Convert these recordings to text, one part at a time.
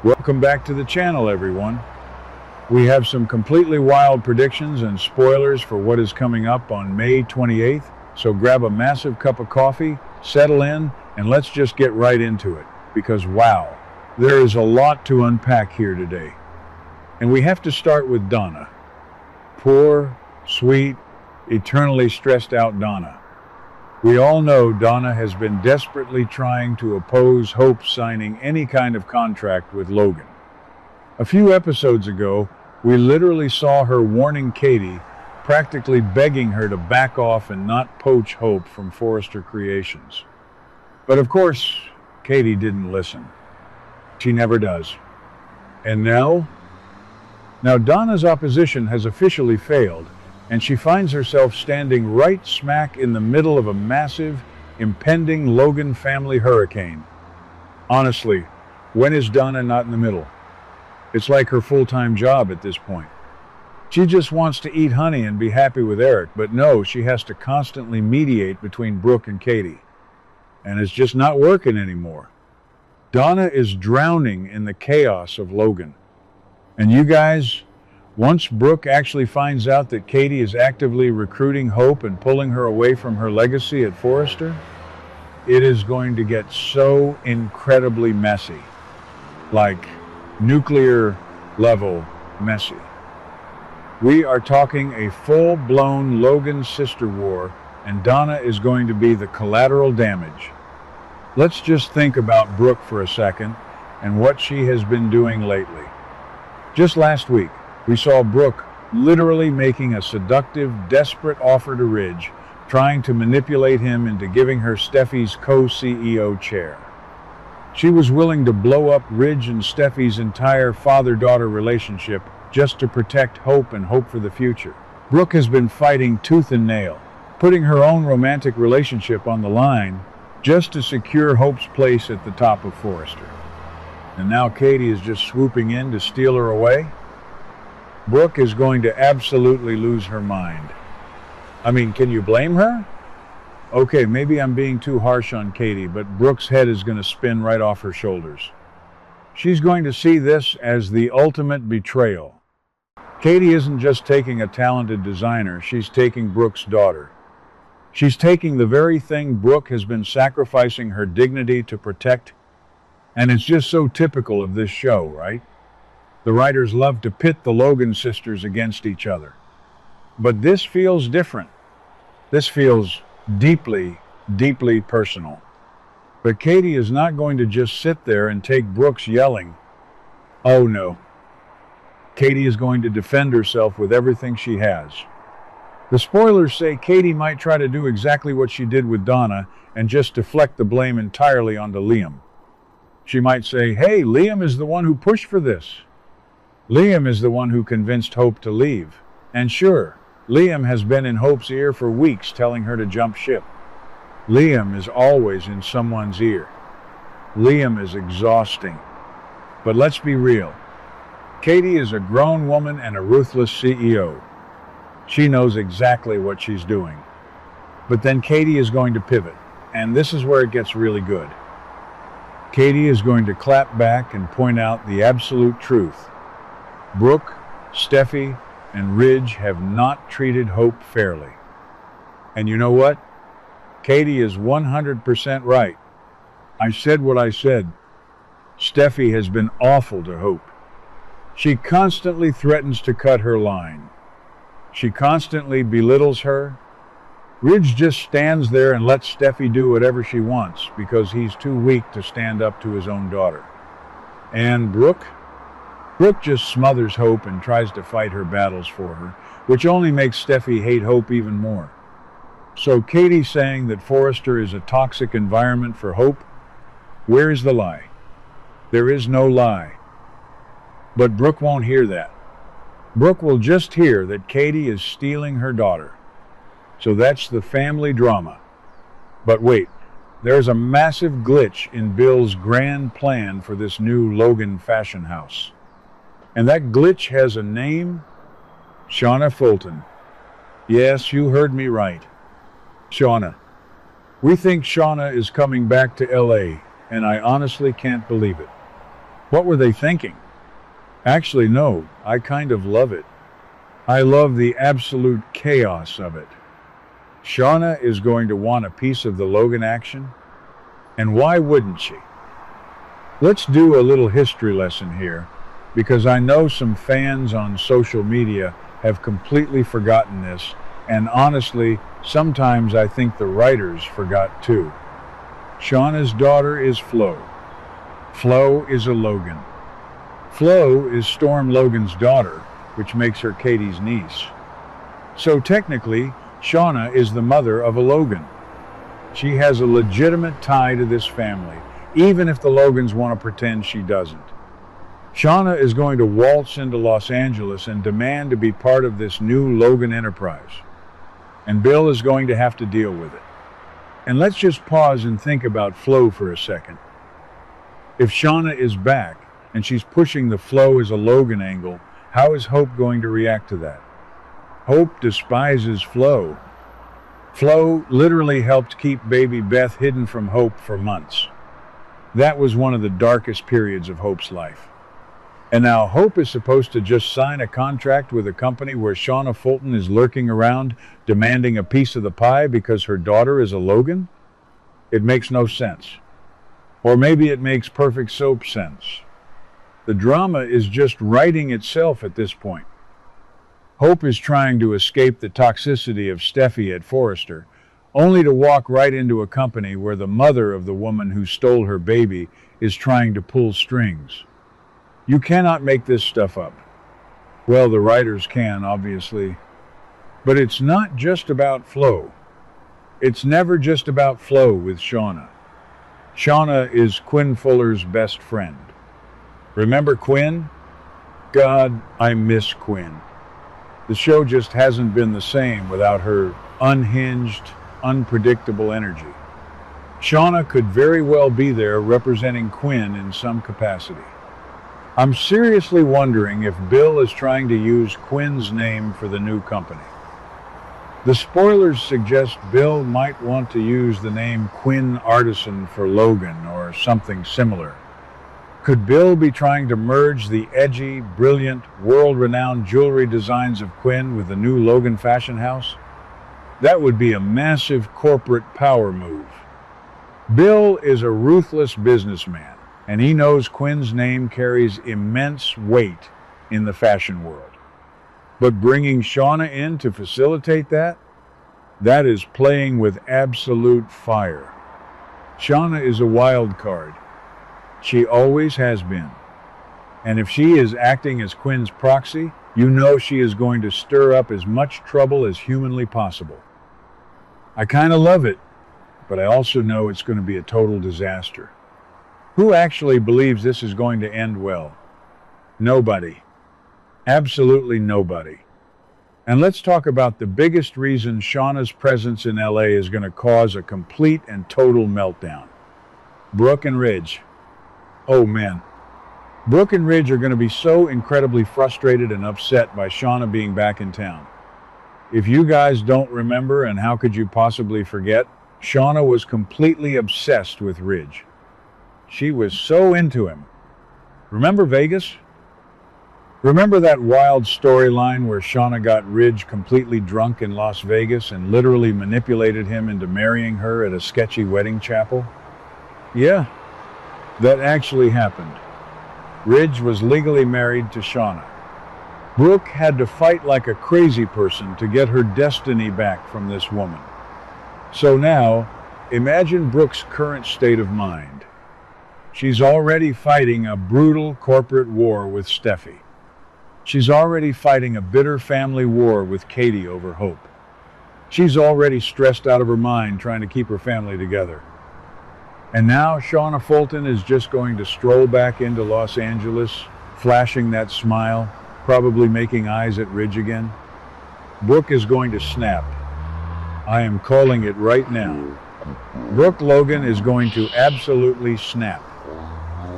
Welcome back to the channel, everyone. We have some completely wild predictions and spoilers for what is coming up on May 28th, so grab a massive cup of coffee, settle in, and let's just get right into it, because wow, there is a lot to unpack here today. And we have to start with Donna. Poor, sweet, eternally stressed out Donna. We all know Donna has been desperately trying to oppose Hope signing any kind of contract with Logan. A few episodes ago, we literally saw her warning Katie, practically begging her to back off and not poach Hope from Forrester Creations. But of course, Katie didn't listen. She never does. And now Donna's opposition has officially failed, and she finds herself standing right smack in the middle of a massive, impending Logan family hurricane. Honestly, when is Donna not in the middle? It's like her full-time job at this point. She just wants to eat honey and be happy with Eric, but no, she has to constantly mediate between Brooke and Katie. And it's just not working anymore. Donna is drowning in the chaos of Logan. And you guys, once Brooke actually finds out that Katie is actively recruiting Hope and pulling her away from her legacy at Forrester, it is going to get so incredibly messy. Like nuclear level messy. We are talking a full-blown Logan sister war, and Donna is going to be the collateral damage. Let's just think about Brooke for a second and what she has been doing lately. Just last week, we saw Brooke literally making a seductive, desperate offer to Ridge, trying to manipulate him into giving her Steffi's co-CEO chair. She was willing to blow up Ridge and Steffi's entire father-daughter relationship just to protect Hope and hope for the future. Brooke has been fighting tooth and nail, putting her own romantic relationship on the line just to secure Hope's place at the top of Forrester. And now Katie is just swooping in to steal her away? Brooke is going to absolutely lose her mind. I mean, can you blame her? Okay, maybe I'm being too harsh on Katie, but Brooke's head is going to spin right off her shoulders. She's going to see this as the ultimate betrayal. Katie isn't just taking a talented designer, she's taking Brooke's daughter. She's taking the very thing Brooke has been sacrificing her dignity to protect, and it's just so typical of this show, right? The writers love to pit the Logan sisters against each other. But this feels different. This feels deeply, deeply personal. But Katie is not going to just sit there and take Brooke's yelling. Oh no. Katie is going to defend herself with everything she has. The spoilers say Katie might try to do exactly what she did with Donna and just deflect the blame entirely onto Liam. She might say, hey, Liam is the one who pushed for this. Liam is the one who convinced Hope to leave. And sure, Liam has been in Hope's ear for weeks telling her to jump ship. Liam is always in someone's ear. Liam is exhausting. But let's be real. Katie is a grown woman and a ruthless CEO. She knows exactly what she's doing. But then Katie is going to pivot, and this is where it gets really good. Katie is going to clap back and point out the absolute truth. Brooke, Steffi, and Ridge have not treated Hope fairly. And you know what? Katie is 100% right. I said what I said. Steffi has been awful to Hope. She constantly threatens to cut her line. She constantly belittles her. Ridge just stands there and lets Steffi do whatever she wants because he's too weak to stand up to his own daughter. And Brooke just smothers Hope and tries to fight her battles for her, which only makes Steffi hate Hope even more. So Katie saying that Forrester is a toxic environment for Hope, where is the lie? There is no lie. But Brooke won't hear that. Brooke will just hear that Katie is stealing her daughter. So that's the family drama. But wait, there's a massive glitch in Bill's grand plan for this new Logan fashion house. And that glitch has a name: Shauna Fulton. Yes, you heard me right. Shauna. We think Shauna is coming back to LA, and I honestly can't believe it. What were they thinking? Actually, no, I kind of love it. I love the absolute chaos of it. Shauna is going to want a piece of the Logan action, and why wouldn't she? Let's do a little history lesson here, because I know some fans on social media have completely forgotten this, and honestly, sometimes I think the writers forgot too. Shauna's daughter is Flo. Flo is a Logan. Flo is Storm Logan's daughter, which makes her Katie's niece. So technically, Shauna is the mother of a Logan. She has a legitimate tie to this family, even if the Logans want to pretend she doesn't. Shauna is going to waltz into Los Angeles and demand to be part of this new Logan enterprise. And Bill is going to have to deal with it. And let's just pause and think about Flo for a second. If Shauna is back and she's pushing the Flo as a Logan angle, how is Hope going to react to that? Hope despises Flo. Flo literally helped keep baby Beth hidden from Hope for months. That was one of the darkest periods of Hope's life. And now Hope is supposed to just sign a contract with a company where Shauna Fulton is lurking around demanding a piece of the pie because her daughter is a Logan? It makes no sense. Or maybe it makes perfect soap sense. The drama is just writing itself at this point. Hope is trying to escape the toxicity of Steffi at Forrester, only to walk right into a company where the mother of the woman who stole her baby is trying to pull strings. You cannot make this stuff up. Well, the writers can, obviously. But it's not just about Flo. It's never just about Flo with Shauna. Shauna is Quinn Fuller's best friend. Remember Quinn? God, I miss Quinn. The show just hasn't been the same without her unhinged, unpredictable energy. Shauna could very well be there representing Quinn in some capacity. I'm seriously wondering if Bill is trying to use Quinn's name for the new company. The spoilers suggest Bill might want to use the name Quinn Artisan for Logan or something similar. Could Bill be trying to merge the edgy, brilliant, world-renowned jewelry designs of Quinn with the new Logan fashion house? That would be a massive corporate power move. Bill is a ruthless businessman, and he knows Quinn's name carries immense weight in the fashion world. But bringing Shauna in to facilitate that is playing with absolute fire. Shauna is a wild card. She always has been. And if she is acting as Quinn's proxy, you know she is going to stir up as much trouble as humanly possible. I kind of love it, but I also know it's going to be a total disaster. Who actually believes this is going to end well? Nobody. Absolutely nobody. And let's talk about the biggest reason Shauna's presence in LA is going to cause a complete and total meltdown. Brooke and Ridge. Oh man. Brooke and Ridge are going to be so incredibly frustrated and upset by Shauna being back in town. If you guys don't remember, and how could you possibly forget, Shauna was completely obsessed with Ridge. She was so into him. Remember Vegas? Remember that wild storyline where Shauna got Ridge completely drunk in Las Vegas and literally manipulated him into marrying her at a sketchy wedding chapel? Yeah, that actually happened. Ridge was legally married to Shauna. Brooke had to fight like a crazy person to get her destiny back from this woman. So now, imagine Brooke's current state of mind. She's already fighting a brutal corporate war with Steffi. She's already fighting a bitter family war with Katie over Hope. She's already stressed out of her mind trying to keep her family together. And now Shauna Fulton is just going to stroll back into Los Angeles, flashing that smile, probably making eyes at Ridge again. Brooke is going to snap. I am calling it right now. Brooke Logan is going to absolutely snap.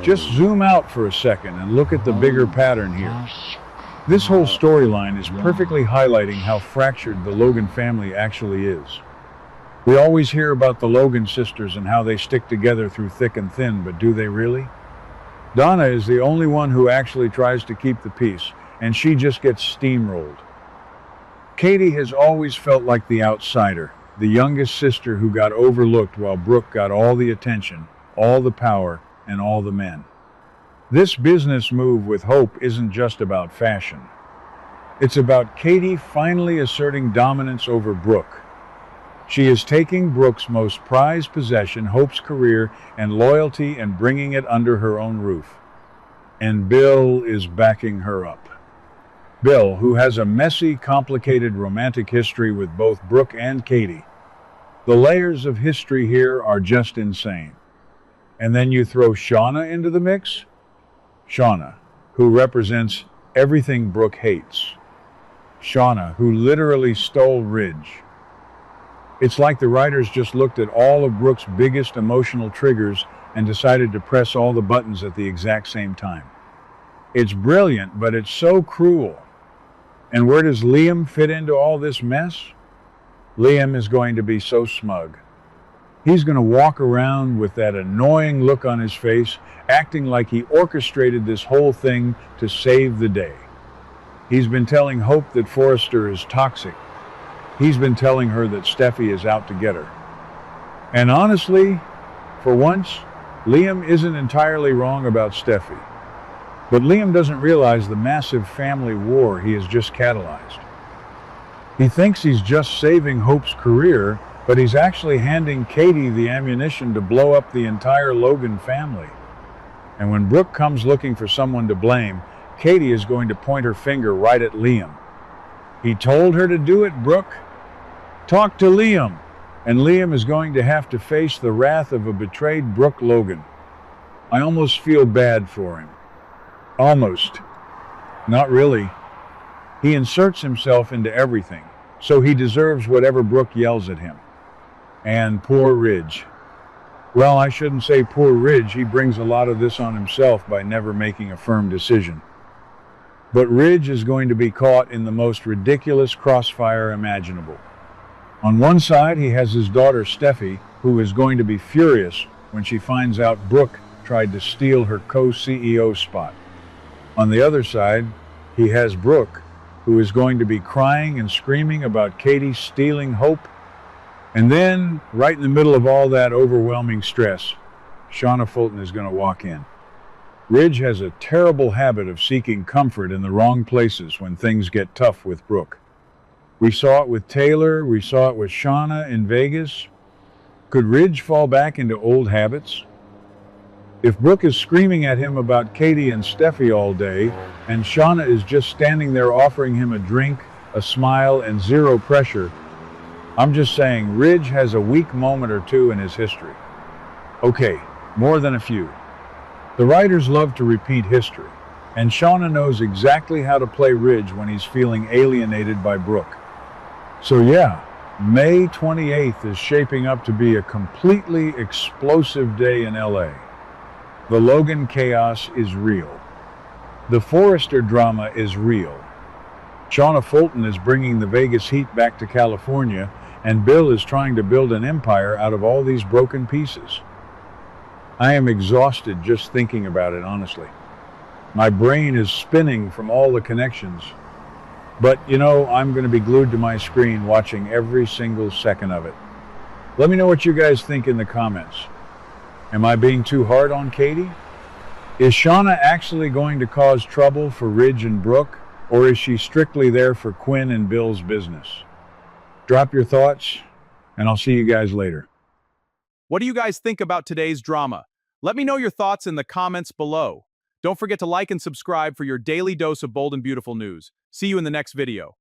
Just zoom out for a second and look at the bigger pattern here. This whole storyline is perfectly highlighting how fractured the Logan family actually is. We always hear about the Logan sisters and how they stick together through thick and thin, but do they really? Donna is the only one who actually tries to keep the peace, and she just gets steamrolled. Katie has always felt like the outsider, the youngest sister who got overlooked while Brooke got all the attention, all the power, and all the men. This business move with Hope isn't just about fashion. It's about Katie finally asserting dominance over Brooke. She is taking Brooke's most prized possession, Hope's career and loyalty, and bringing it under her own roof. And Bill is backing her up. Bill, who has a messy, complicated romantic history with both Brooke and Katie. The layers of history here are just insane. And then you throw Shauna into the mix? Shauna, who represents everything Brooke hates. Shauna, who literally stole Ridge. It's like the writers just looked at all of Brooke's biggest emotional triggers and decided to press all the buttons at the exact same time. It's brilliant, but it's so cruel. And where does Liam fit into all this mess? Liam is going to be so smug. He's going to walk around with that annoying look on his face, acting like he orchestrated this whole thing to save the day. He's been telling Hope that Forrester is toxic. He's been telling her that Steffi is out to get her. And honestly, for once, Liam isn't entirely wrong about Steffi. But Liam doesn't realize the massive family war he has just catalyzed. He thinks he's just saving Hope's career, but he's actually handing Katie the ammunition to blow up the entire Logan family. And when Brooke comes looking for someone to blame, Katie is going to point her finger right at Liam. He told her to do it, Brooke. Talk to Liam. And Liam is going to have to face the wrath of a betrayed Brooke Logan. I almost feel bad for him. Almost. Not really. He inserts himself into everything, so he deserves whatever Brooke yells at him. And poor Ridge. Well, I shouldn't say poor Ridge. He brings a lot of this on himself by never making a firm decision. But Ridge is going to be caught in the most ridiculous crossfire imaginable. On one side, he has his daughter Steffi, who is going to be furious when she finds out Brooke tried to steal her co-CEO spot. On the other side, he has Brooke, who is going to be crying and screaming about Katie stealing Hope. And then, right in the middle of all that overwhelming stress, Shauna Fulton is going to walk in. Ridge has a terrible habit of seeking comfort in the wrong places when things get tough with Brooke. We saw it with Taylor, we saw it with Shauna in Vegas. Could Ridge fall back into old habits? If Brooke is screaming at him about Katie and Steffi all day, and Shauna is just standing there offering him a drink, a smile, and zero pressure, I'm just saying Ridge has a weak moment or two in his history. Okay, more than a few. The writers love to repeat history, and Shauna knows exactly how to play Ridge when he's feeling alienated by Brooke. So yeah, May 28th is shaping up to be a completely explosive day in LA. The Logan chaos is real. The Forrester drama is real. Shauna Fulton is bringing the Vegas heat back to California, and Bill is trying to build an empire out of all these broken pieces. I am exhausted just thinking about it, honestly. My brain is spinning from all the connections. But, I'm going to be glued to my screen watching every single second of it. Let me know what you guys think in the comments. Am I being too hard on Katie? Is Shauna actually going to cause trouble for Ridge and Brooke, or is she strictly there for Quinn and Bill's business? Drop your thoughts, and I'll see you guys later. What do you guys think about today's drama? Let me know your thoughts in the comments below. Don't forget to like and subscribe for your daily dose of bold and beautiful news. See you in the next video.